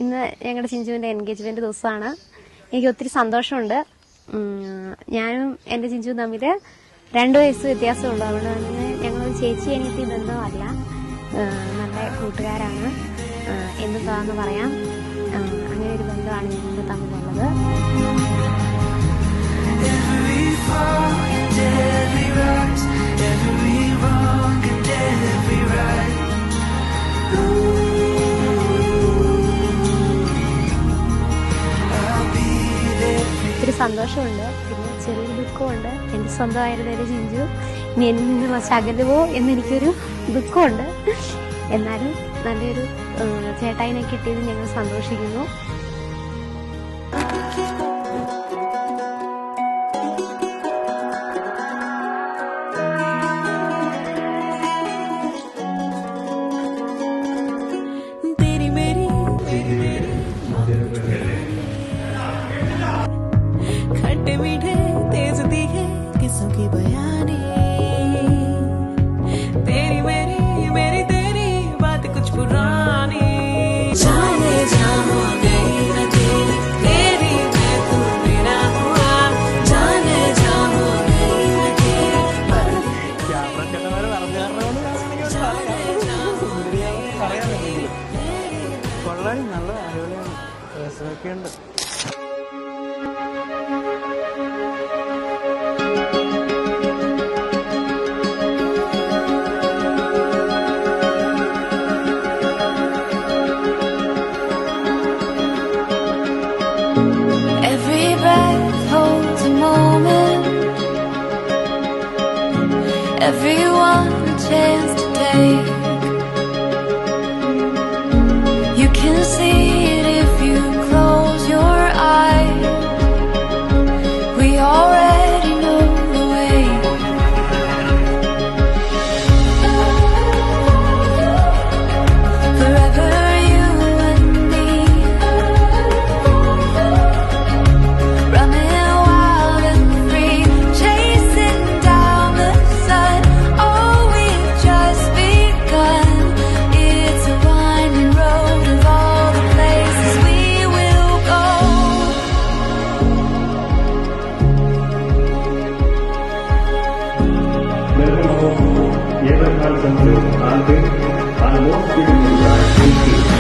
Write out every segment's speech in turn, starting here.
ഇന്ന് ഞങ്ങളുടെ ചിഞ്ചുവിൻ്റെ എൻഗേജ്മെന്റ് ദിവസമാണ്. എനിക്ക് ഒത്തിരി സന്തോഷമുണ്ട്. ഞാനും എൻ്റെ ചിഞ്ചുവും തമ്മിൽ 2 വയസ്സ് വ്യത്യാസമുള്ളൂ. അതുകൊണ്ട് തന്നെ ഞങ്ങൾ ചേച്ചി അനിയത്തി ബന്ധമല്ല, നല്ല കൂട്ടുകാരാണ് എന്ന് പറയാം. അങ്ങനെ ഒരു ബന്ധമാണ് ഞങ്ങൾ തമ്മിലുള്ളത്. ഒത്തിരി സന്തോഷമുണ്ട്, പിന്നെ ചെറിയൊരു ദുഃഖമുണ്ട്. എൻ്റെ സ്വന്തമായിരുന്നൊരു ചിഞ്ചു ഇനി എന്നിൽ നിന്ന് ശകലുവോ എന്നെനിക്കൊരു ദുഃഖമുണ്ട്. എന്നാലും നല്ലൊരു ചേട്ടായിനെ കിട്ടിയത് ഞങ്ങൾ സന്തോഷിക്കുന്നു. खट्टे मीठे तेज तीखे किस्सों की बयानी, तेरी मेरी मेरी तेरी बात कुछ पुरानी, जाने जा हो गई न तेरी तेरी मैं तू मेरा हुआ, जाने जा हो गई न तेरी पर കൊള്ളാൻ നല്ല അടിപൊളിയാണ്. രസമൊക്കെ ഉണ്ട്. every breath holds a moment, everyone a chance to take. You can see it if you close your eyes. We already know the way. Forever you and me, running wild and free, chasing down the sun. Oh, we've just begun. It's a winding road of all the places we will go.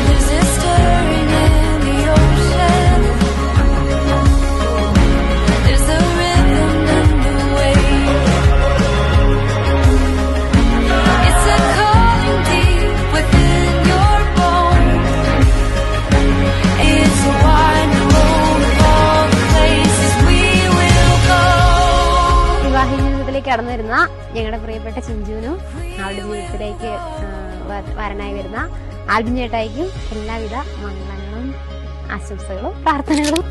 There's a stirring in the ocean, there's a rhythm in the waves. It's a calling deep within your bones. It's a winding road of all the places we will go. വിവാഹ ജീവിതത്തിലേക്ക് കടന്നു വരുന്ന ഞങ്ങളുടെ പ്രിയപ്പെട്ട ചിഞ്ചുവിനും അവളുടെ ജീവിതത്തിലേക്ക് വരനായി വരുന്ന ആൽബിൻ ചേട്ടായിക്കും എല്ലാവിധ മംഗളങ്ങളും ആശംസകളും പ്രാർത്ഥനകളും.